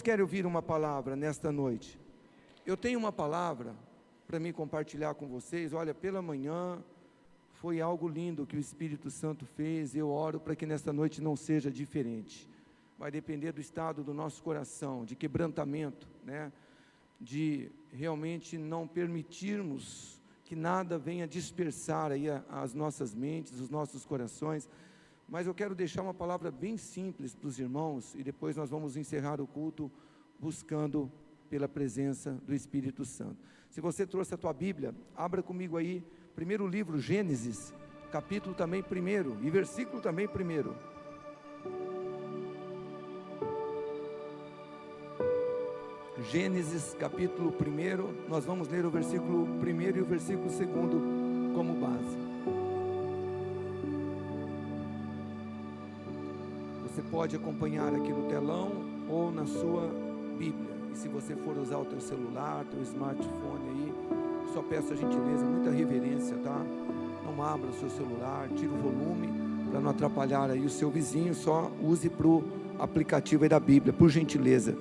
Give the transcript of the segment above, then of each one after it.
Quantos querem ouvir uma palavra nesta noite? Eu tenho uma palavra para me compartilhar com vocês. Olha, pela manhã foi algo lindo que o Espírito Santo fez. Eu oro para que nesta noite não seja diferente. Vai depender do estado do nosso coração, de quebrantamento, né? De realmente não permitirmos que nada venha dispersar aí as nossas mentes, os nossos corações. Mas eu quero deixar uma palavra bem simples para os irmãos, e depois nós vamos encerrar o culto buscando pela presença do Espírito Santo. Se você trouxe a tua Bíblia, abra comigo aí, primeiro livro, Gênesis, capítulo também 1, e versículo também 1. Gênesis, capítulo 1, nós vamos ler o versículo 1 e o versículo 2 como base. Você pode acompanhar aqui no telão ou na sua Bíblia. E se você for usar o teu celular, teu smartphone aí, só peço a gentileza, muita reverência, tá? Não abra o seu celular, tira o volume para não atrapalhar aí o seu vizinho, só use para o aplicativo aí da Bíblia, por gentileza.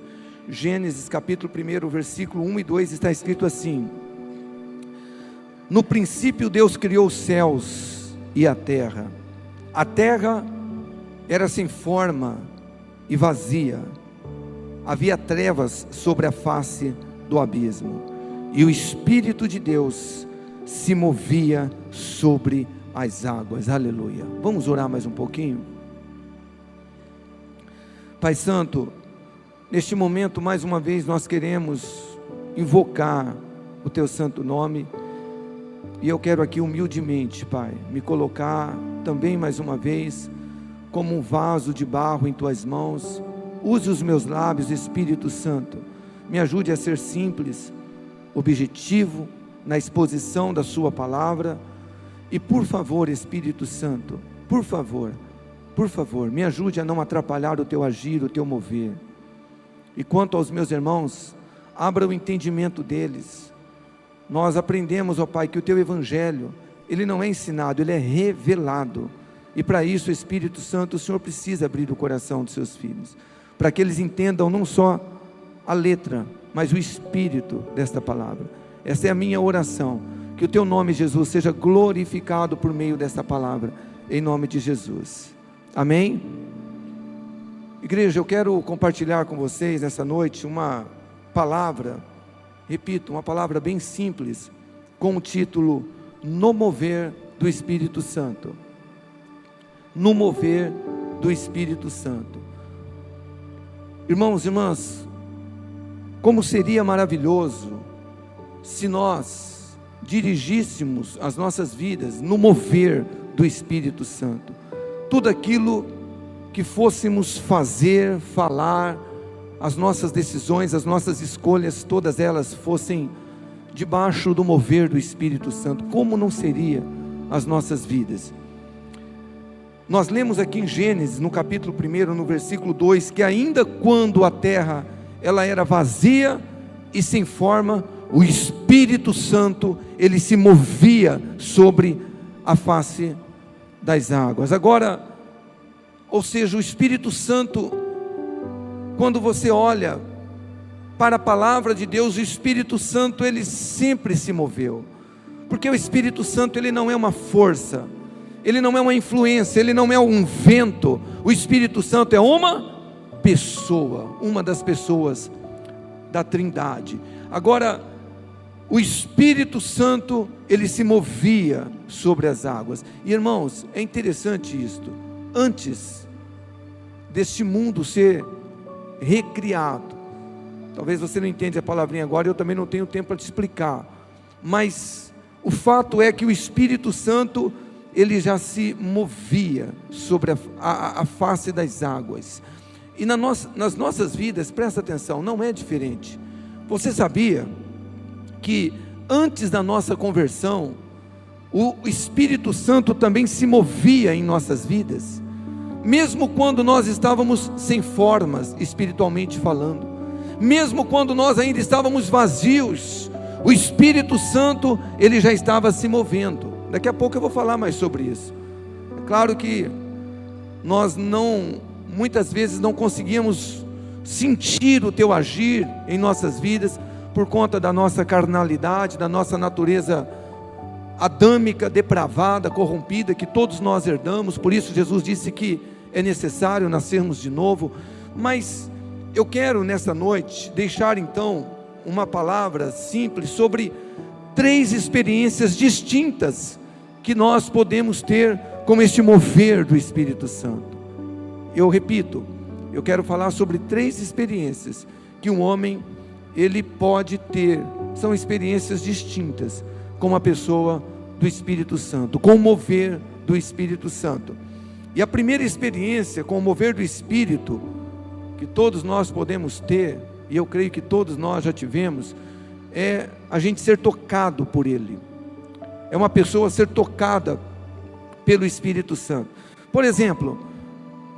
Gênesis capítulo 1, versículo 1 e 2 está escrito assim: no princípio Deus criou os céus e a terra era sem forma e vazia, havia trevas sobre a face do abismo, e o Espírito de Deus se movia sobre as águas. Aleluia. Vamos orar mais um pouquinho? Pai Santo, neste momento mais uma vez nós queremos invocar o teu santo nome, e eu quero aqui humildemente, Pai, me colocar também mais uma vez como um vaso de barro em tuas mãos. Use os meus lábios, Espírito Santo, me ajude a ser simples, objetivo na exposição da sua palavra, e por favor, Espírito Santo, por favor, me ajude a não atrapalhar o teu agir, o teu mover. E quanto aos meus irmãos, abra o entendimento deles. Nós aprendemos, ó Pai, que o teu evangelho, ele não é ensinado, ele é revelado. E para isso, Espírito Santo, o Senhor precisa abrir o coração dos seus filhos, para que eles entendam não só a letra, mas o espírito desta palavra. Essa é a minha oração, que o teu nome, Jesus, seja glorificado por meio desta palavra, em nome de Jesus. Amém? Igreja, eu quero compartilhar com vocês nessa noite uma palavra, repito, uma palavra bem simples, com o título: no mover do Espírito Santo. No mover do Espírito Santo. Irmãos e irmãs, como seria maravilhoso se nós dirigíssemos as nossas vidas no mover do Espírito Santo. Tudo aquilo que fôssemos fazer, falar, as nossas decisões, as nossas escolhas, todas elas fossem debaixo do mover do Espírito Santo. Como não seria as nossas vidas? Nós lemos aqui em Gênesis, no capítulo 1, no versículo 2, que ainda quando a terra ela era vazia e sem forma, o Espírito Santo, ele se movia sobre a face das águas. Agora, ou seja, o Espírito Santo, quando você olha para a palavra de Deus, o Espírito Santo, ele sempre se moveu, porque o Espírito Santo, ele não é uma força, ele não é uma influência, ele não é um vento. O Espírito Santo é uma pessoa, uma das pessoas da Trindade. Agora, o Espírito Santo, ele se movia sobre as águas. E irmãos, é interessante isto. Antes deste mundo ser recriado, talvez você não entenda a palavrinha agora, eu também não tenho tempo para te explicar, mas o fato é que o Espírito Santo, ele já se movia sobre a face das águas. E nas nossas vidas, presta atenção, não é diferente. Você sabia que antes da nossa conversão, o Espírito Santo também se movia em nossas vidas, mesmo quando nós estávamos sem formas, espiritualmente falando, mesmo quando nós ainda estávamos vazios, o Espírito Santo, ele já estava se movendo. Daqui a pouco eu vou falar mais sobre isso. É claro que nós muitas vezes não conseguimos sentir o teu agir em nossas vidas, por conta da nossa carnalidade, da nossa natureza adâmica, depravada, corrompida, que todos nós herdamos. Por isso Jesus disse que é necessário nascermos de novo. Mas eu quero nessa noite deixar então uma palavra simples sobre 3 experiências distintas que nós podemos ter com este mover do Espírito Santo. Eu repito, eu quero falar sobre 3 experiências que um homem ele pode ter. São experiências distintas com a pessoa do Espírito Santo, com o mover do Espírito Santo. E a primeira experiência com o mover do Espírito que todos nós podemos ter, e eu creio que todos nós já tivemos, é a gente ser tocado por Ele. É uma pessoa ser tocada pelo Espírito Santo. Por exemplo,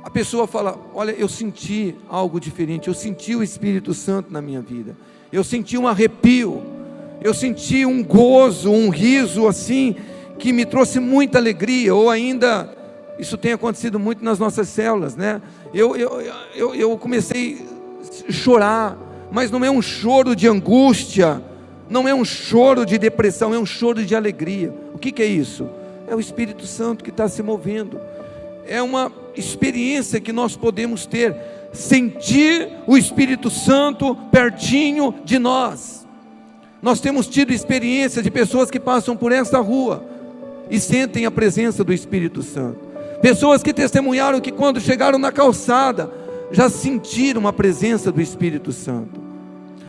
a pessoa fala: olha, eu senti algo diferente, eu senti o Espírito Santo na minha vida, eu senti um arrepio, eu senti um gozo, um riso assim, que me trouxe muita alegria. Ou ainda, isso tem acontecido muito nas nossas células, né? Eu comecei a chorar, mas não é um choro de angústia, não é um choro de depressão, é um choro de alegria. O que é isso? É o Espírito Santo que está se movendo. É uma experiência que nós podemos ter, sentir o Espírito Santo pertinho de nós. Nós temos tido experiência de pessoas que passam por essa rua e sentem a presença do Espírito Santo. Pessoas que testemunharam que quando chegaram na calçada, já sentiram a presença do Espírito Santo.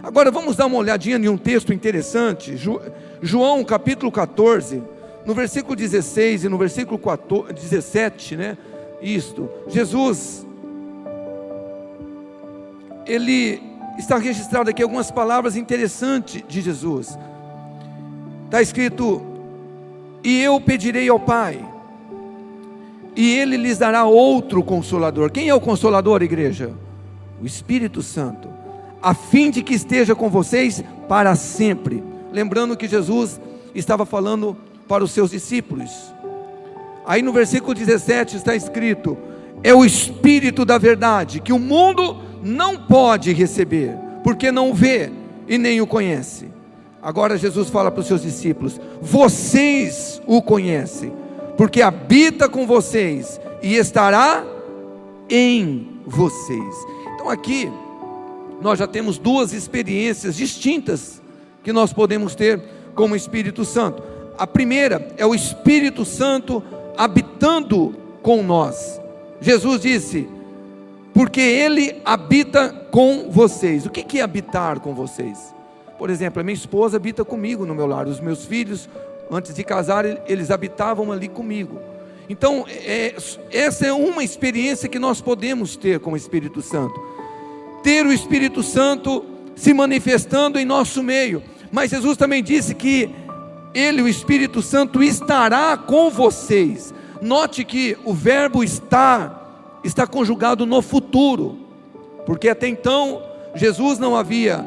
Agora vamos dar uma olhadinha em um texto interessante, João capítulo 14, no versículo 16 e no versículo 17, né? Jesus, ele está registrado aqui algumas palavras interessantes de Jesus. Está escrito: e eu pedirei ao Pai, e Ele lhes dará outro Consolador. Quem é o Consolador, igreja? O Espírito Santo, a fim de que esteja com vocês para sempre. Lembrando que Jesus estava falando para os seus discípulos. Aí no versículo 17 está escrito: é o Espírito da verdade, que o mundo não pode receber, porque não o vê e nem o conhece. Agora Jesus fala para os seus discípulos: vocês o conhecem, porque habita com vocês e estará em vocês. Então aqui nós já temos 2 experiências distintas que nós podemos ter com o Espírito Santo. A primeira é o Espírito Santo habitando com nós. Jesus disse: porque Ele habita com vocês. O que é habitar com vocês? Por exemplo, a minha esposa habita comigo no meu lar. Os meus filhos, antes de casar, eles habitavam ali comigo. Então, essa é uma experiência que nós podemos ter com o Espírito Santo. Ter o Espírito Santo se manifestando em nosso meio. Mas Jesus também disse que Ele, o Espírito Santo, estará com vocês. Note que o verbo estar está conjugado no futuro, porque até então Jesus não havia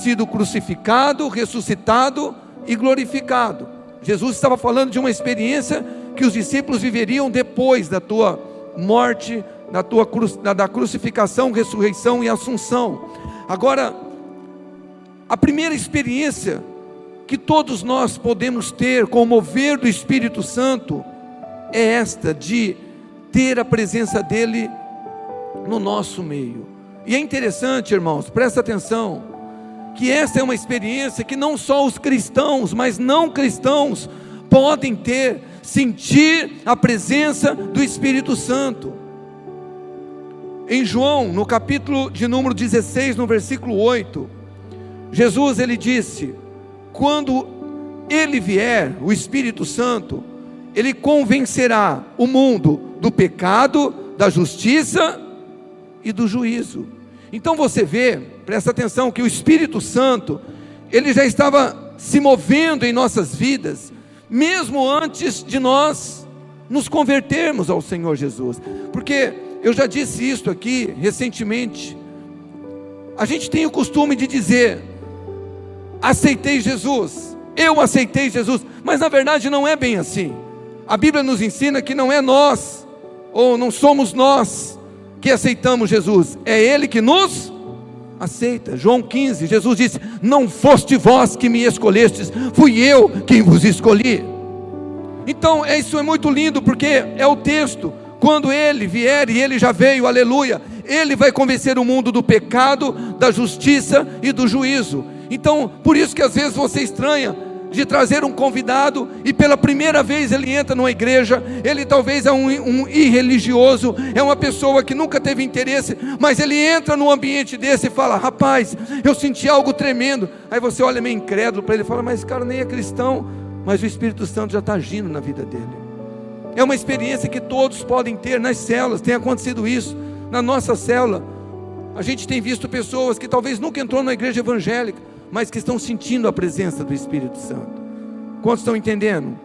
sido crucificado, ressuscitado e glorificado. Jesus estava falando de uma experiência que os discípulos viveriam depois da tua morte, da crucificação, ressurreição e assunção. Agora, a primeira experiência que todos nós podemos ter com o mover do Espírito Santo é esta, de ter a presença dele no nosso meio. E é interessante, irmãos, presta atenção, que essa é uma experiência que não só os cristãos, mas não cristãos podem ter, sentir a presença do Espírito Santo. Em João, no capítulo de número 16, no versículo 8, Jesus, ele disse: quando ele vier, o Espírito Santo, ele convencerá o mundo do pecado, da justiça e do juízo. Então você vê, presta atenção, que o Espírito Santo, ele já estava se movendo em nossas vidas, mesmo antes de nós nos convertermos ao Senhor Jesus. Porque eu já disse isso aqui recentemente, a gente tem o costume de dizer: aceitei Jesus, eu aceitei Jesus, mas na verdade não é bem assim. A Bíblia nos ensina que não é nós, ou não somos nós que aceitamos Jesus, é Ele que nos aceita. João 15, Jesus disse: não foste vós que me escolhestes, fui eu quem vos escolhi. Então isso é muito lindo, porque é o texto, quando Ele vier, e Ele já veio, aleluia, Ele vai convencer o mundo do pecado, da justiça e do juízo. Então, por isso que às vezes você estranha de trazer um convidado, e pela primeira vez ele entra numa igreja, ele talvez é um irreligioso, é uma pessoa que nunca teve interesse, mas ele entra num ambiente desse e fala: rapaz, eu senti algo tremendo. Aí você olha meio incrédulo para ele e fala: mas esse cara nem é cristão, mas o Espírito Santo já está agindo na vida dele. É uma experiência que todos podem ter nas células. Tem acontecido isso na nossa célula. A gente tem visto pessoas que talvez nunca entrou na igreja evangélica, mas que estão sentindo a presença do Espírito Santo. Quantos estão entendendo?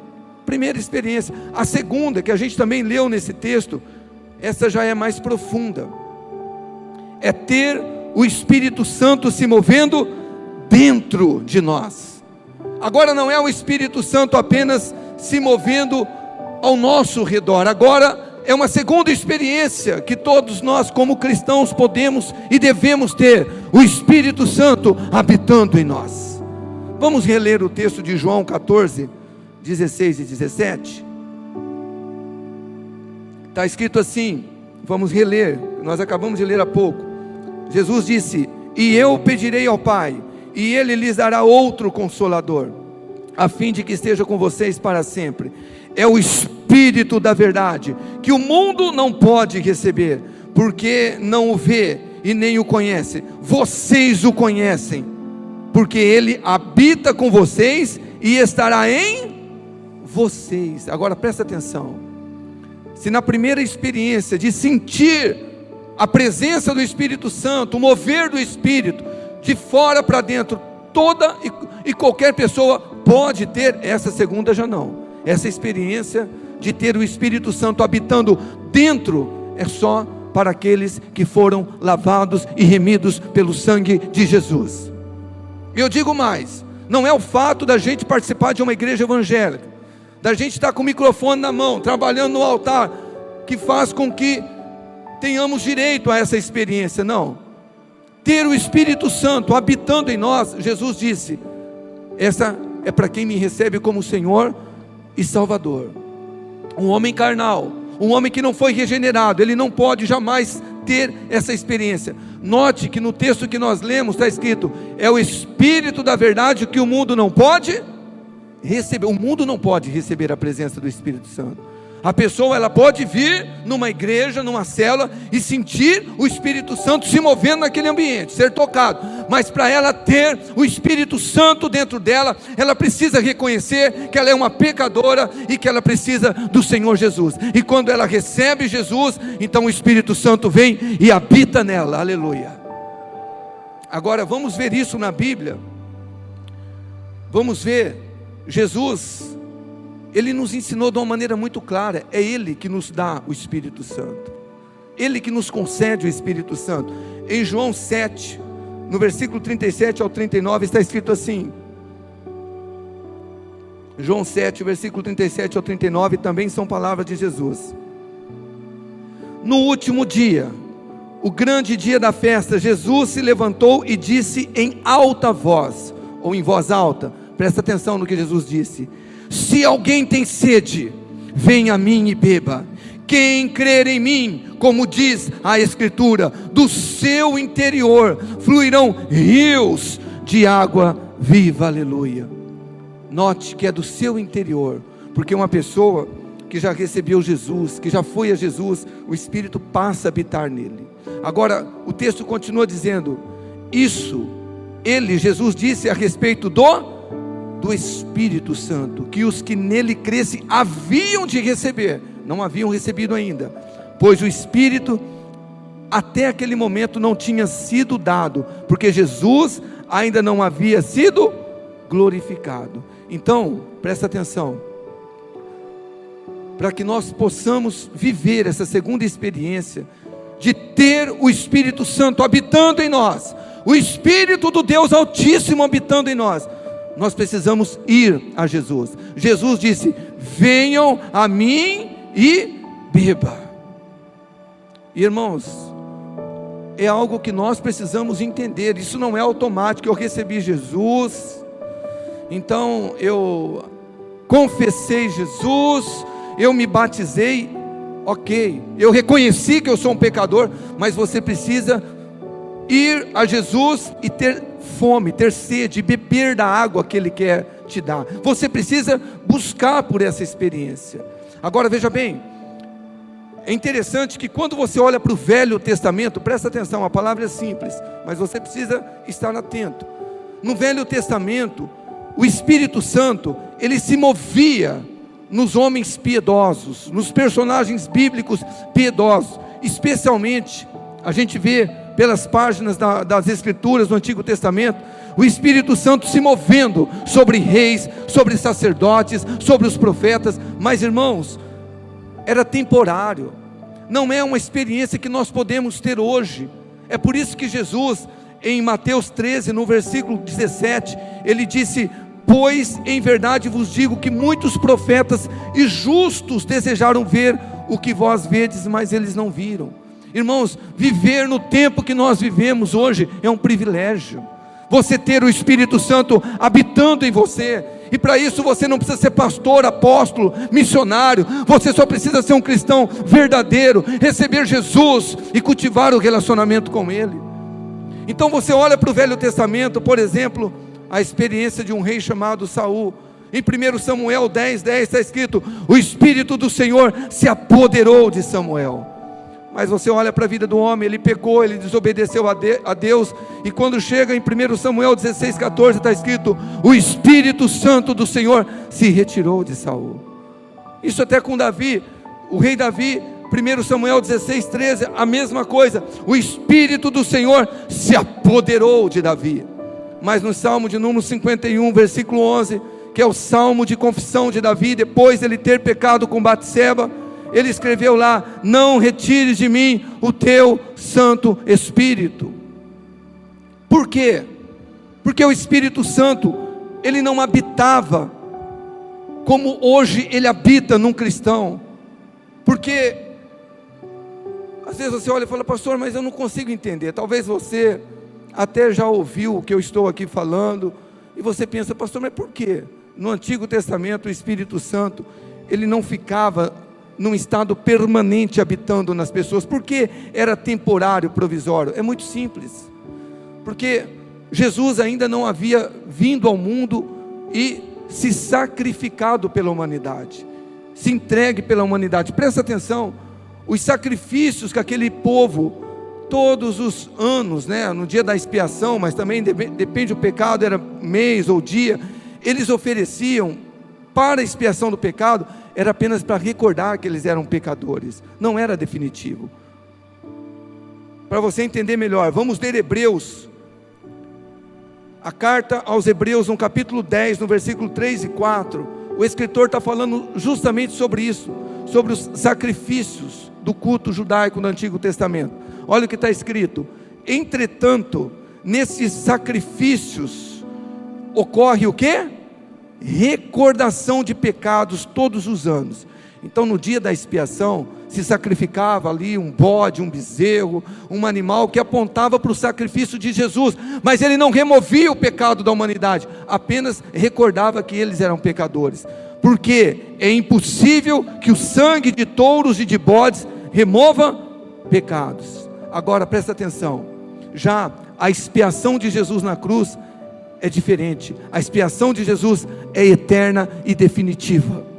Primeira experiência. A segunda, que a gente também leu nesse texto, essa já é mais profunda, é ter o Espírito Santo se movendo dentro de nós. Agora não é o Espírito Santo apenas se movendo ao nosso redor, agora é uma segunda experiência que todos nós como cristãos podemos e devemos ter: o Espírito Santo habitando em nós. Vamos reler o texto de João 14, 16 e 17. Está escrito assim, vamos reler, nós acabamos de ler há pouco. Jesus disse: e eu pedirei ao Pai, e Ele lhes dará outro Consolador, a fim de que esteja com vocês para sempre. É o Espírito da verdade, que o mundo não pode receber, porque não o vê e nem o conhece. Vocês o conhecem, porque Ele habita com vocês e estará em vocês. Agora presta atenção, se na primeira experiência de sentir a presença do Espírito Santo, o mover do Espírito, de fora para dentro, toda e qualquer pessoa pode ter, essa segunda já não. Essa experiência de ter o Espírito Santo habitando dentro é só para aqueles que foram lavados e remidos pelo sangue de Jesus. Eu digo mais, não é o fato da gente participar de uma igreja evangélica, da gente estar com o microfone na mão, trabalhando no altar, que faz com que tenhamos direito a essa experiência. Não, ter o Espírito Santo habitando em nós, Jesus disse: essa é para quem me recebe como Senhor e Salvador. Um homem carnal, um homem que não foi regenerado, ele não pode jamais ter essa experiência. Note que no texto que nós lemos está escrito: é o Espírito da verdade que o mundo não pode receber. O mundo não pode receber a presença do Espírito Santo. A pessoa, ela pode vir numa igreja, numa célula, e sentir o Espírito Santo se movendo naquele ambiente, ser tocado, mas para ela ter o Espírito Santo dentro dela, ela precisa reconhecer que ela é uma pecadora e que ela precisa do Senhor Jesus. E quando ela recebe Jesus, então o Espírito Santo vem e habita nela, aleluia. Agora vamos ver isso na Bíblia. Vamos ver, Jesus, Ele nos ensinou de uma maneira muito clara. É Ele que nos dá o Espírito Santo, Ele que nos concede o Espírito Santo. Em João 7, no versículo 37 ao 39, está escrito assim. João 7, versículo 37 ao 39, também são palavras de Jesus. No último dia, o grande dia da festa, Jesus se levantou e disse em alta voz, ou em voz alta, presta atenção no que Jesus disse: se alguém tem sede, venha a mim e beba. Quem crer em mim, como diz a Escritura, do seu interior fluirão rios de água viva, aleluia. Note que é do seu interior, porque uma pessoa que já recebeu Jesus, que já foi a Jesus, o Espírito passa a habitar nele. Agora o texto continua dizendo, isso, Jesus disse a respeito do Espírito Santo, que os que nele crescem haviam de receber, não haviam recebido ainda, pois o Espírito até aquele momento não tinha sido dado, porque Jesus ainda não havia sido glorificado. Então, presta atenção, para que nós possamos viver essa segunda experiência, de ter o Espírito Santo habitando em nós, o Espírito do Deus Altíssimo habitando em nós, nós precisamos ir a Jesus. Jesus disse, venham a mim e beba. Irmãos, é algo que nós precisamos entender. Isso não é automático. Eu recebi Jesus, então eu confessei Jesus, eu me batizei, ok, eu reconheci que eu sou um pecador, mas você precisa ir a Jesus e ter fome, ter sede, beber da água que Ele quer te dar. Você precisa buscar por essa experiência. Agora veja bem, é interessante que quando você olha para o Velho Testamento, presta atenção, a palavra é simples, mas você precisa estar atento. No Velho Testamento, o Espírito Santo, ele se movia nos homens piedosos, nos personagens bíblicos piedosos. Especialmente, a gente vê pelas páginas das Escrituras do Antigo Testamento, o Espírito Santo se movendo sobre reis, sobre sacerdotes, sobre os profetas. Mas irmãos, era temporário, não é uma experiência que nós podemos ter hoje. É por isso que Jesus, em Mateus 13, no versículo 17, ele disse: pois em verdade vos digo que muitos profetas e justos desejaram ver o que vós vedes, mas eles não viram. Irmãos, viver no tempo que nós vivemos hoje é um privilégio. Você ter o Espírito Santo habitando em você, e para isso você não precisa ser pastor, apóstolo, missionário. Você só precisa ser um cristão verdadeiro, receber Jesus e cultivar o relacionamento com Ele. Então você olha para o Velho Testamento, por exemplo, a experiência de um rei chamado Saul. Em 1 Samuel 10:10 está escrito: o Espírito do Senhor se apoderou de Samuel. Mas você olha para a vida do homem, ele pecou, ele desobedeceu a Deus, e quando chega em 1 Samuel 16:14 está escrito: o Espírito Santo do Senhor se retirou de Saul. Isso até com Davi, o rei Davi, 1 Samuel 16:13, a mesma coisa, o Espírito do Senhor se apoderou de Davi. Mas no Salmo de número 51, versículo 11, que é o Salmo de confissão de Davi, depois de ele ter pecado com Batseba, ele escreveu lá: não retires de mim o teu Santo Espírito. Por quê? Porque o Espírito Santo, ele não habitava como hoje ele habita num cristão. Porque às vezes você olha e fala: pastor, mas eu não consigo entender. Talvez você até já ouviu o que eu estou aqui falando, e você pensa: pastor, mas por quê? No Antigo Testamento o Espírito Santo, ele não ficava num estado permanente habitando nas pessoas. Por que era temporário, provisório? É muito simples, porque Jesus ainda não havia vindo ao mundo e se sacrificado pela humanidade, se entregue pela humanidade. Presta atenção, os sacrifícios que aquele povo, todos os anos, no dia da expiação, mas também depende do pecado, era mês ou dia, eles ofereciam para a expiação do pecado, era apenas para recordar que eles eram pecadores, não era definitivo. Para você entender melhor, vamos ler Hebreus, a carta aos Hebreus, no capítulo 10, no versículo 3 e 4, o escritor está falando justamente sobre isso, sobre os sacrifícios do culto judaico no Antigo Testamento. Olha o que está escrito: entretanto, nesses sacrifícios ocorre o quê? Recordação de pecados todos os anos. Então no dia da expiação se sacrificava ali um bode, um bezerro, um animal que apontava para o sacrifício de Jesus, mas ele não removia o pecado da humanidade, apenas recordava que eles eram pecadores, porque é impossível que o sangue de touros e de bodes remova pecados. Agora presta atenção, já a expiação de Jesus na cruz é diferente. A expiação de Jesus é eterna e definitiva.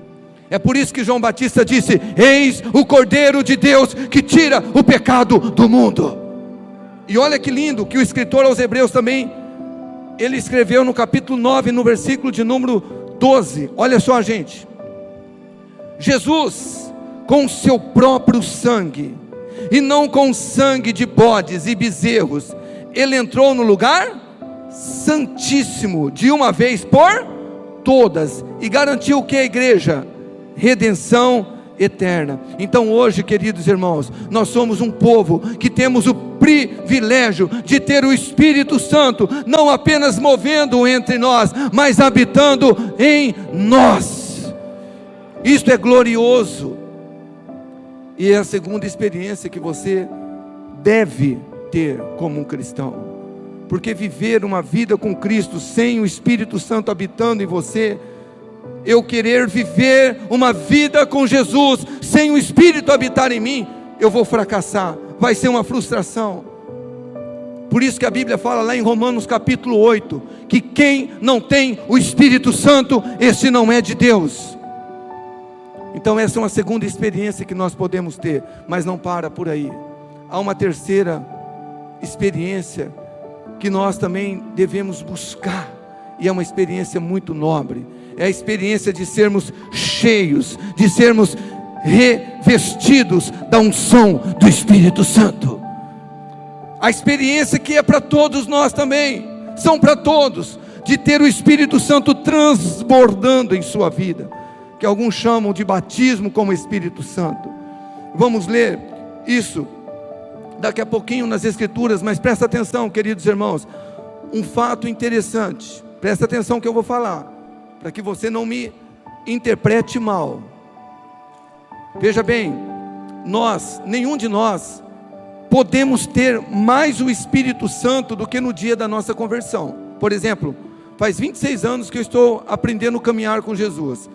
É por isso que João Batista disse: eis o Cordeiro de Deus que tira o pecado do mundo. E olha que lindo que o escritor aos Hebreus também, ele escreveu no capítulo 9, no versículo de número 12, olha só, gente: Jesus, com seu próprio sangue, e não com sangue de bodes e bezerros, ele entrou no lugar santíssimo de uma vez por todas, e garantiu o que a igreja? Redenção eterna. Então hoje, queridos irmãos, nós somos um povo que temos o privilégio de ter o Espírito Santo, não apenas movendo entre nós, mas habitando em nós. Isto é glorioso, e é a segunda experiência que você deve ter como um cristão. Porque viver uma vida com Cristo sem o Espírito Santo habitando em você, eu querer viver uma vida com Jesus sem o Espírito habitar em mim, eu vou fracassar, vai ser uma frustração. Por isso que a Bíblia fala lá em Romanos capítulo 8, que quem não tem o Espírito Santo, esse não é de Deus. Então essa é uma segunda experiência que nós podemos ter, mas não para por aí. Há uma terceira experiência que nós também devemos buscar, e é uma experiência muito nobre, é a experiência de sermos cheios, de sermos revestidos da unção do Espírito Santo. A experiência que é para todos nós também, são para todos, de ter o Espírito Santo transbordando em sua vida, que alguns chamam de batismo como Espírito Santo. Vamos ler isso daqui a pouquinho nas Escrituras, mas presta atenção, queridos irmãos, um fato interessante, presta atenção que eu vou falar, para que você não me interprete mal. Veja bem, nenhum de nós, podemos ter mais o Espírito Santo do que no dia da nossa conversão. Por exemplo, faz 26 anos que eu estou aprendendo a caminhar com Jesus,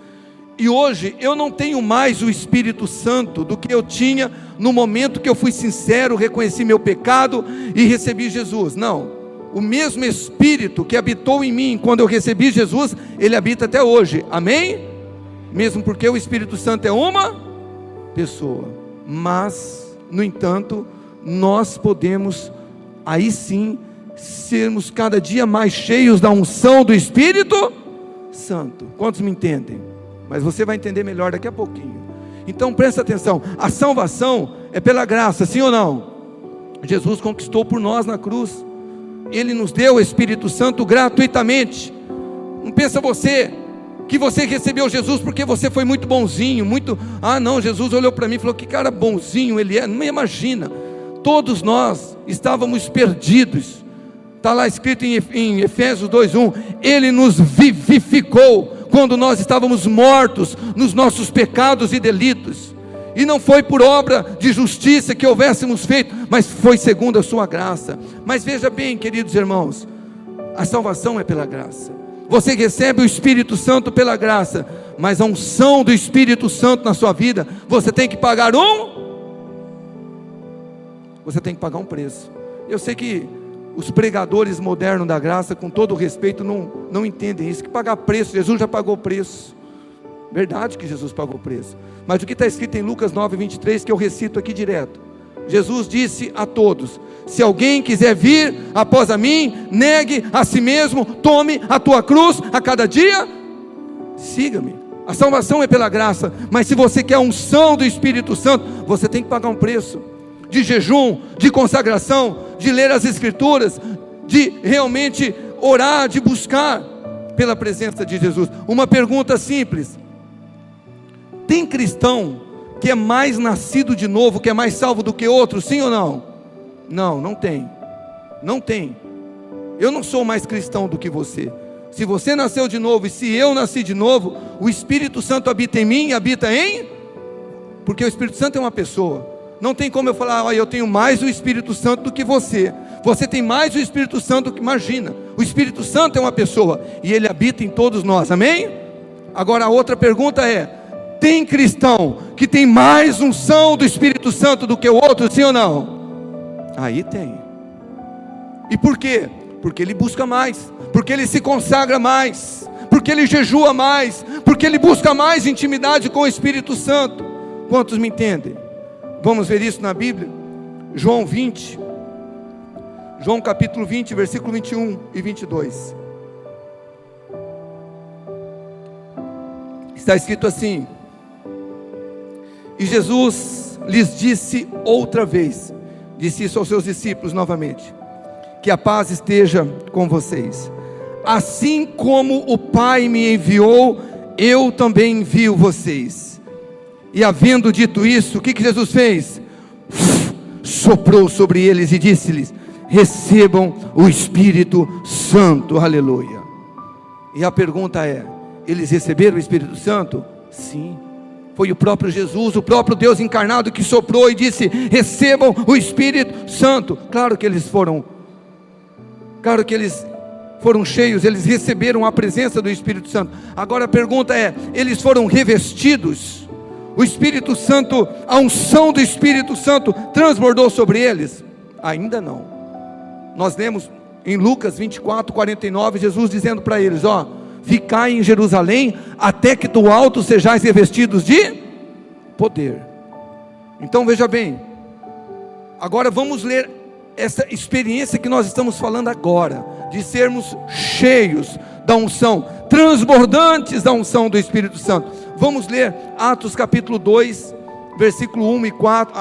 e hoje eu não tenho mais o Espírito Santo do que eu tinha no momento que eu fui sincero, reconheci meu pecado e recebi Jesus. Não, o mesmo Espírito que habitou em mim quando eu recebi Jesus, ele habita até hoje, amém? Mesmo porque o Espírito Santo é uma pessoa, mas, no entanto, nós podemos, aí sim, sermos cada dia mais cheios da unção do Espírito Santo. Quantos me entendem? Mas você vai entender melhor daqui a pouquinho. Então presta atenção, a salvação é pela graça, sim ou não? Jesus conquistou por nós na cruz, Ele nos deu o Espírito Santo gratuitamente. Não pensa você, que você recebeu Jesus porque você foi muito bonzinho, não, Jesus olhou para mim e falou, que cara bonzinho ele é. Não imagina, todos nós estávamos perdidos. Está lá escrito em Efésios 2:1, Ele nos vivificou, quando nós estávamos mortos nos nossos pecados e delitos, e não foi por obra de justiça que houvéssemos feito, mas foi segundo a sua graça. Mas veja bem, queridos irmãos, a salvação é pela graça, você recebe o Espírito Santo pela graça, mas a unção do Espírito Santo na sua vida, você tem que pagar um preço. Eu sei que os pregadores modernos da graça, com todo o respeito, não entendem isso, que pagar preço, Jesus já pagou o preço. Verdade que Jesus pagou o preço, mas o que está escrito em Lucas 9:23, que eu recito aqui direto, Jesus disse a todos, se alguém quiser vir após a mim, negue a si mesmo, tome a tua cruz a cada dia, siga-me. A salvação é pela graça, mas se você quer a unção do Espírito Santo, você tem que pagar um preço, de jejum, de consagração, de ler as Escrituras, de realmente orar, de buscar pela presença de Jesus. Uma pergunta simples: tem cristão que é mais nascido de novo, que é mais salvo do que outro, sim ou não? Não tem. Não tem. Eu não sou mais cristão do que você. Se você nasceu de novo, e se eu nasci de novo, o Espírito Santo habita em mim, porque o Espírito Santo é uma pessoa. Não tem como eu falar, eu tenho mais o Espírito Santo do que você. Você tem mais o Espírito Santo do que imagina. O Espírito Santo é uma pessoa, e ele habita em todos nós, amém? Agora a outra pergunta é, tem cristão que tem mais unção do Espírito Santo do que o outro, sim ou não? Aí tem. E por quê? Porque ele busca mais, porque ele se consagra mais, porque ele jejua mais, porque ele busca mais intimidade com o Espírito Santo. Quantos me entendem? Vamos ver isso na Bíblia, João capítulo 20, versículo 21 e 22, está escrito assim, e Jesus lhes disse outra vez, disse isso aos seus discípulos novamente, que a paz esteja com vocês, assim como o Pai me enviou, eu também envio vocês. E havendo dito isso, o que Jesus fez? Soprou sobre eles e disse-lhes, recebam o Espírito Santo, aleluia. E a pergunta é, eles receberam o Espírito Santo? Sim, Foi o próprio Jesus, o próprio Deus encarnado que soprou e disse: recebam o Espírito Santo. Claro que eles foram cheios, eles receberam a presença do Espírito Santo. Agora a pergunta é: eles foram revestidos? O Espírito Santo, a unção do Espírito Santo transbordou sobre eles? Ainda não. Nós lemos em Lucas 24:49, Jesus dizendo para eles: ficai em Jerusalém, até que do alto sejais revestidos de poder. Então veja bem, agora vamos ler essa experiência que nós estamos falando agora, de sermos cheios da unção, transbordantes da unção do Espírito Santo. Vamos ler Atos capítulo 2, versículo 1 e 4,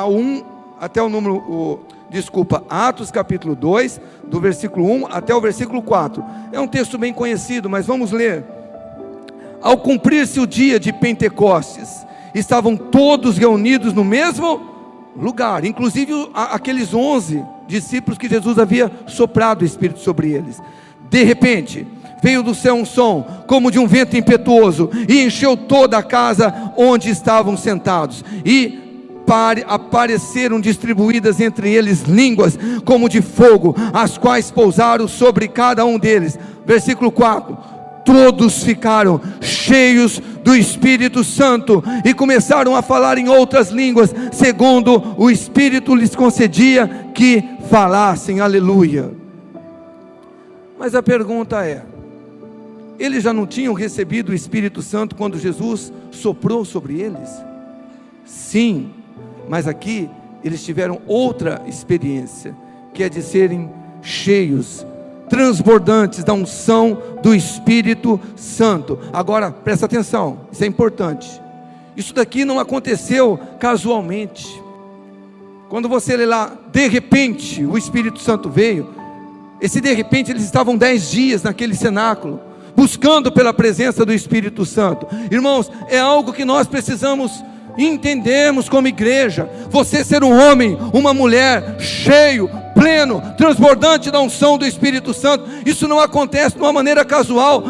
Atos capítulo 2, do versículo 1 até o versículo 4, é um texto bem conhecido, mas vamos ler. Ao cumprir-se o dia de Pentecostes, estavam todos reunidos no mesmo lugar, inclusive aqueles 11 discípulos que Jesus havia soprado o Espírito sobre eles. De repente, veio do céu um som, como de um vento impetuoso, e encheu toda a casa onde estavam sentados, e apareceram distribuídas entre eles línguas como de fogo, as quais pousaram sobre cada um deles. Versículo 4: todos ficaram cheios do Espírito Santo e começaram a falar em outras línguas, segundo o Espírito lhes concedia que falassem. Aleluia. Mas a pergunta é: eles já não tinham recebido o Espírito Santo quando Jesus soprou sobre eles? Sim, mas aqui eles tiveram outra experiência, que é de serem cheios, transbordantes da unção do Espírito Santo. Agora presta atenção, isso é importante. Isso daqui não aconteceu casualmente. Quando você lê lá, de repente o Espírito Santo veio. Esse de repente, eles estavam 10 dias naquele cenáculo, buscando pela presença do Espírito Santo. Irmãos, é algo que nós precisamos entendermos como igreja. Você ser um homem, uma mulher cheio, pleno, transbordante da unção do Espírito Santo, isso não acontece de uma maneira casual.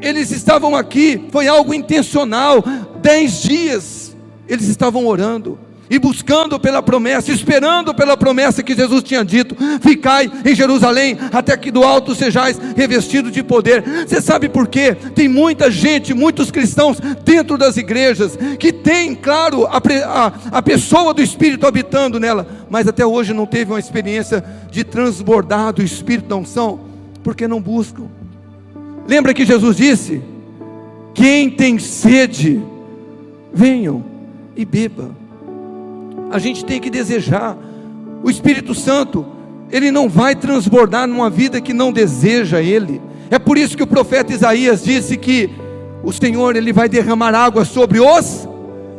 Eles estavam aqui, foi algo intencional. 10 dias eles estavam orando e buscando pela promessa, esperando pela promessa que Jesus tinha dito: ficai em Jerusalém, até que do alto sejais revestidos de poder. Você sabe por quê? Tem muita gente, muitos cristãos dentro das igrejas, que tem, claro, a pessoa do Espírito habitando nela, mas até hoje não teve uma experiência de transbordar do Espírito da unção, porque não buscam. Lembra que Jesus disse: quem tem sede, venham e beba. A gente tem que desejar. O Espírito Santo, ele não vai transbordar numa vida que não deseja ele. É por isso que o profeta Isaías disse que o Senhor, ele vai derramar água sobre os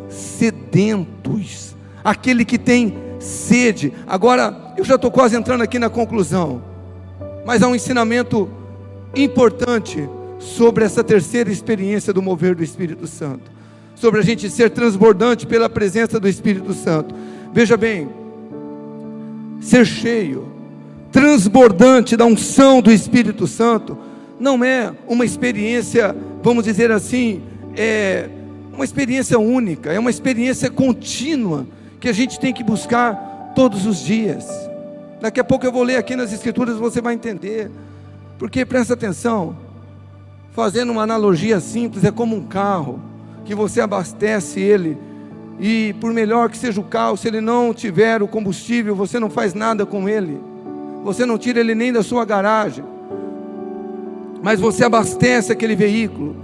sedentos, aquele que tem sede. Agora, eu já estou quase entrando aqui na conclusão, mas há um ensinamento importante sobre essa terceira experiência do mover do Espírito Santo, sobre a gente ser transbordante pela presença do Espírito Santo. Veja bem, ser cheio, transbordante da unção do Espírito Santo, não é uma experiência, vamos dizer assim, é uma experiência única, é uma experiência contínua, que a gente tem que buscar todos os dias. Daqui a pouco eu vou ler aqui nas Escrituras, você vai entender, porque presta atenção, fazendo uma analogia simples, é como um carro, que você abastece ele, e por melhor que seja o carro, se ele não tiver o combustível, você não faz nada com ele, você não tira ele nem da sua garagem, mas você abastece aquele veículo,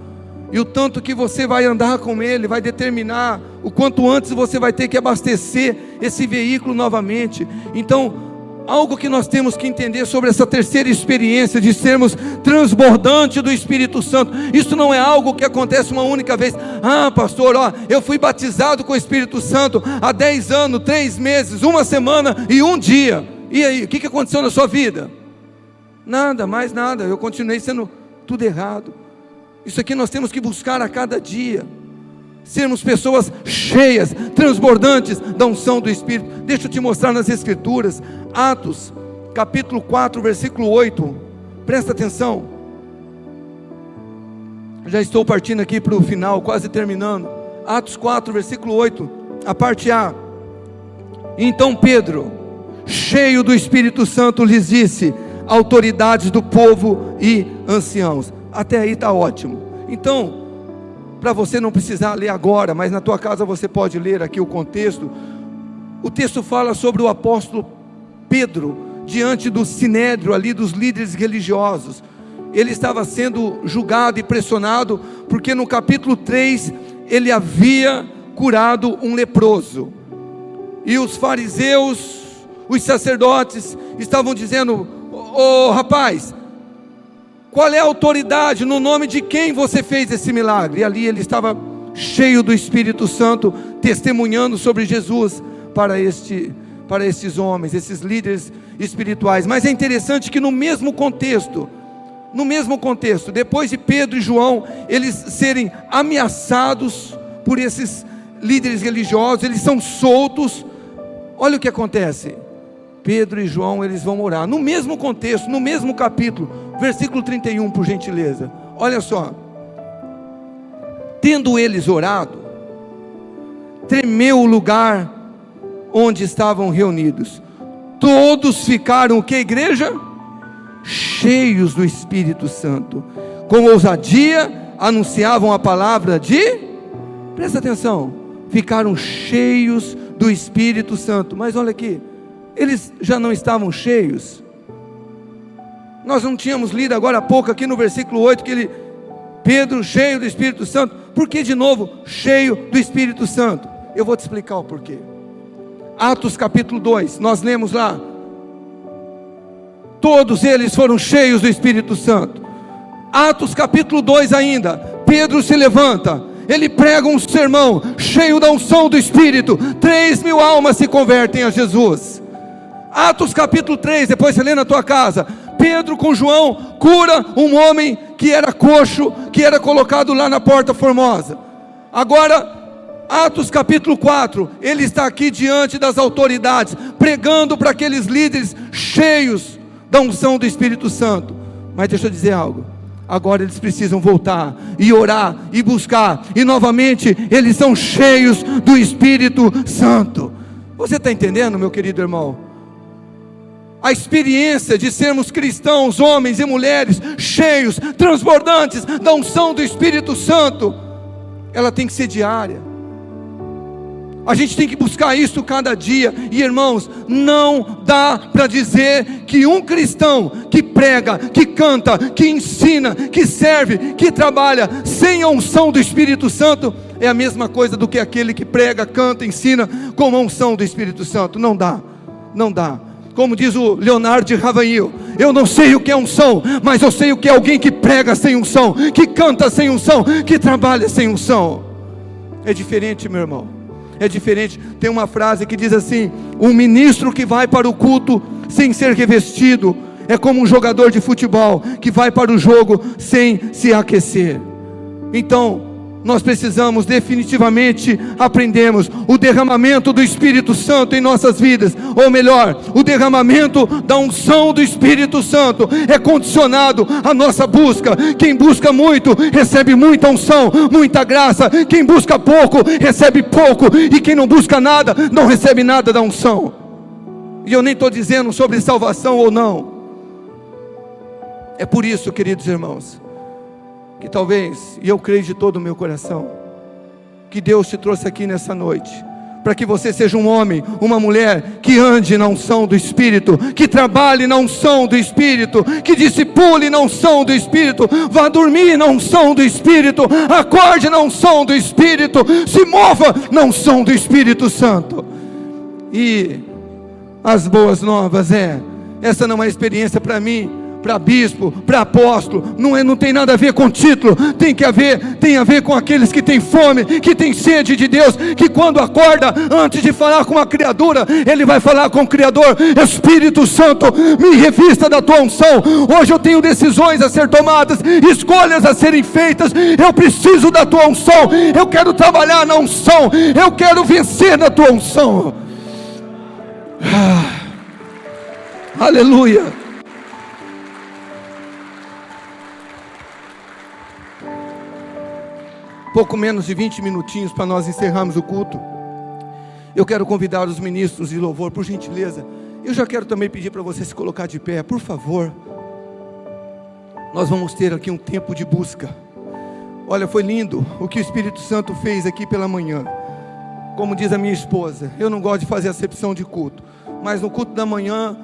e o tanto que você vai andar com ele, vai determinar o quanto antes você vai ter que abastecer esse veículo novamente. Então, algo que nós temos que entender sobre essa terceira experiência de sermos transbordantes do Espírito Santo, isso não é algo que acontece uma única vez. Ah, pastor, eu fui batizado com o Espírito Santo há 10 anos, 3 meses, 1 semana e 1 dia. E aí, o que aconteceu na sua vida? Nada, mais nada, eu continuei sendo tudo errado. Isso aqui nós temos que buscar a cada dia, sermos pessoas cheias, transbordantes da unção do Espírito. Deixa eu te mostrar nas Escrituras, Atos, capítulo 4, versículo 8, presta atenção, já estou partindo aqui para o final, quase terminando. Atos 4, versículo 8, a parte A. Então Pedro, cheio do Espírito Santo, lhes disse: autoridades do povo e anciãos. Até aí está ótimo. Então, para você não precisar ler agora, mas na tua casa você pode ler aqui o contexto. O texto fala sobre o apóstolo Pedro, diante do sinédrio ali, dos líderes religiosos. Ele estava sendo julgado e pressionado, porque no capítulo 3, ele havia curado um leproso. E os fariseus, os sacerdotes, estavam dizendo: ô rapaz, qual é a autoridade, no nome de quem você fez esse milagre? E ali ele estava cheio do Espírito Santo, testemunhando sobre Jesus para estes homens, esses líderes espirituais. Mas é interessante que no mesmo contexto, depois de Pedro e João, eles serem ameaçados por esses líderes religiosos, eles são soltos. Olha o que acontece. Pedro e João, eles vão orar, no mesmo contexto, no mesmo capítulo, versículo 31, por gentileza. Olha só: tendo eles orado, tremeu o lugar onde estavam reunidos. Todos ficaram, o que, igreja? Cheios do Espírito Santo, com ousadia anunciavam a palavra de, presta atenção, ficaram cheios do Espírito Santo. Mas olha aqui, eles já não estavam cheios? Nós não tínhamos lido agora há pouco aqui no versículo 8 que Pedro cheio do Espírito Santo? Por que de novo cheio do Espírito Santo? Eu vou te explicar o porquê. Atos capítulo 2, nós lemos lá: todos eles foram cheios do Espírito Santo. Atos capítulo 2 ainda, Pedro se levanta, ele prega um sermão cheio da unção do Espírito, 3.000 almas se convertem a Jesus. Atos capítulo 3, depois você lê na tua casa, Pedro com João cura um homem que era coxo, que era colocado lá na Porta Formosa. Agora, Atos capítulo 4, ele está aqui diante das autoridades, pregando para aqueles líderes cheios da unção do Espírito Santo. Mas deixa eu dizer algo: agora eles precisam voltar e orar e buscar, e novamente eles são cheios do Espírito Santo. Você está entendendo, meu querido irmão? A experiência de sermos cristãos, homens e mulheres cheios, transbordantes da unção do Espírito Santo, ela tem que ser diária. A gente tem que buscar isso cada dia. E irmãos, não dá para dizer que um cristão que prega, que canta, que ensina, que serve, que trabalha sem a unção do Espírito Santo é a mesma coisa do que aquele que prega, canta, ensina com a unção do Espírito Santo. Não dá, não dá. Como diz o Leonardo de Ravanhil: eu não sei o que é unção, mas eu sei o que é alguém que prega sem unção, que canta sem unção, que trabalha sem unção. É diferente, meu irmão. É diferente. Tem uma frase que diz assim: um ministro que vai para o culto sem ser revestido é como um jogador de futebol que vai para o jogo sem se aquecer. Então, nós precisamos definitivamente aprendermos o derramamento do Espírito Santo em nossas vidas, ou melhor, o derramamento da unção do Espírito Santo é condicionado à nossa busca. Quem busca muito, recebe muita unção, muita graça. Quem busca pouco, recebe pouco. E quem não busca nada, não recebe nada da unção. E eu nem estou dizendo sobre salvação ou não. É por isso, queridos irmãos, que talvez, e eu creio de todo o meu coração, que Deus te trouxe aqui nessa noite, para que você seja um homem, uma mulher que ande na unção do Espírito, que trabalhe na unção do Espírito, que discipule na unção do Espírito, vá dormir na unção do Espírito, acorde na unção do Espírito, se mova na unção do Espírito Santo. E as boas novas essa não é experiência para mim, para bispo, para apóstolo, não tem nada a ver com título, tem a ver com aqueles que têm fome, que têm sede de Deus, que quando acorda, antes de falar com a criatura, ele vai falar com o Criador: Espírito Santo, me revista da tua unção. Hoje eu tenho decisões a ser tomadas, escolhas a serem feitas, eu preciso da tua unção, eu quero trabalhar na unção, eu quero vencer na tua unção. Aleluia. pouco menos de 20 minutinhos para nós encerrarmos o culto. Eu quero convidar os ministros de louvor, por gentileza. Eu já quero também pedir para você se colocar de pé, por favor. Nós vamos ter aqui um tempo de busca. Olha, foi lindo o que o Espírito Santo fez aqui pela manhã. Como diz a minha esposa, eu não gosto de fazer acepção de culto, mas no culto da manhã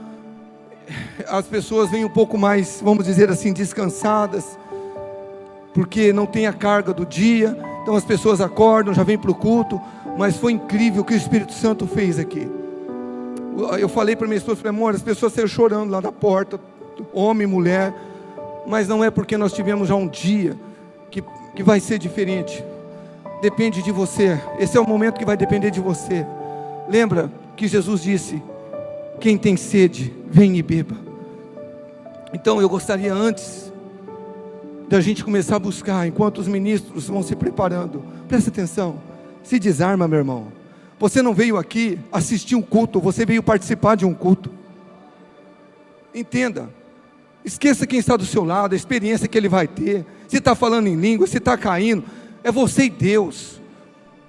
as pessoas vêm um pouco mais, vamos dizer assim, descansadas, porque não tem a carga do dia. Então as pessoas acordam, já vêm para o culto. Mas foi incrível o que o Espírito Santo fez aqui. Eu falei para minha esposa, falei, amor, as pessoas saíram chorando lá da porta, homem, mulher, mas não é porque nós tivemos já um dia que vai ser diferente. Depende de você. Esse é o momento que vai depender de você. Lembra que Jesus disse: quem tem sede, vem e beba. Então eu gostaria, antes da gente começar a buscar, enquanto os ministros vão se preparando, presta atenção, se desarma, meu irmão. Você não veio aqui assistir um culto, você veio participar de um culto. Entenda, esqueça quem está do seu lado, a experiência que ele vai ter, se está falando em língua, se está caindo, é você e Deus.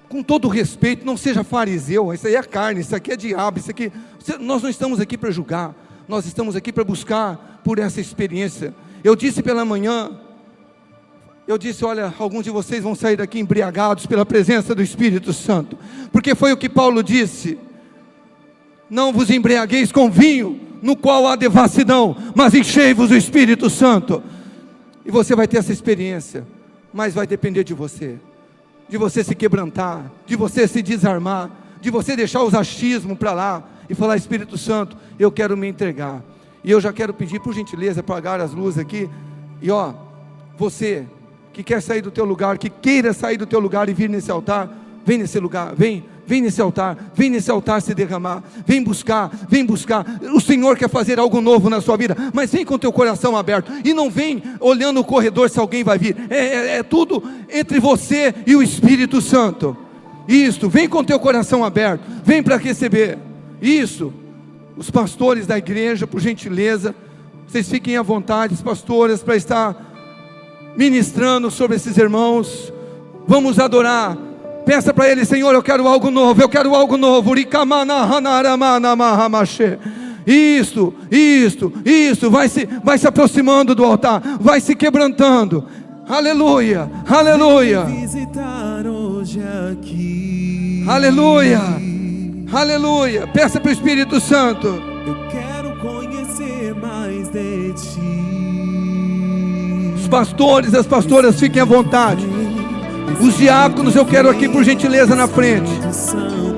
Com todo respeito, não seja fariseu, isso aí é carne, isso aqui é diabo, isso aqui, nós não estamos aqui para julgar, nós estamos aqui para buscar por essa experiência. Eu disse pela manhã, olha, alguns de vocês vão sair daqui embriagados pela presença do Espírito Santo, porque foi o que Paulo disse: não vos embriagueis com vinho, no qual há devassidão, mas enchei-vos o Espírito Santo. E você vai ter essa experiência, mas vai depender de você se quebrantar, de você se desarmar, de você deixar os achismos para lá, e falar: Espírito Santo, eu quero me entregar. E eu já quero pedir, por gentileza, apagar as luzes aqui, e você que quer sair do teu lugar, que queira sair do teu lugar e vir nesse altar, vem nesse lugar, vem nesse altar se derramar, vem buscar, o Senhor quer fazer algo novo na sua vida, mas vem com o teu coração aberto, e não vem olhando o corredor se alguém vai vir, é tudo entre você e o Espírito Santo. Isso, vem com o teu coração aberto, vem para receber. Isso, os pastores da igreja, por gentileza, vocês fiquem à vontade, os pastores, para estar ministrando sobre esses irmãos. Vamos adorar. Peça para ele: Senhor, eu quero algo novo, Isso, vai se aproximando do altar, vai se quebrantando. Aleluia, aleluia, aleluia, aleluia. Peça para o Espírito Santo: eu quero conhecer mais de ti. Os pastores e as pastoras fiquem à vontade. Os diáconos eu quero aqui, por gentileza, na frente.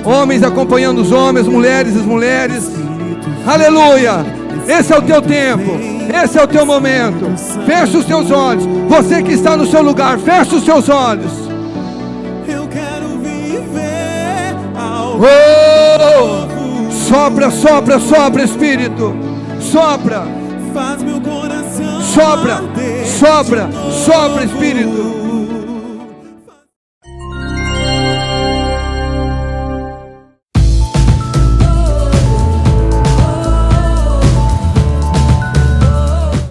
Homens acompanhando os homens, mulheres as mulheres. Aleluia. Esse é o teu tempo, esse é o teu momento. Fecha os teus olhos. Você que está no seu lugar, fecha os seus olhos. Eu quero viver algo novo. Sopra, sopra, sopra, Espírito. Sopra. Faz meu coração sopra, sopra, sopra, Espírito.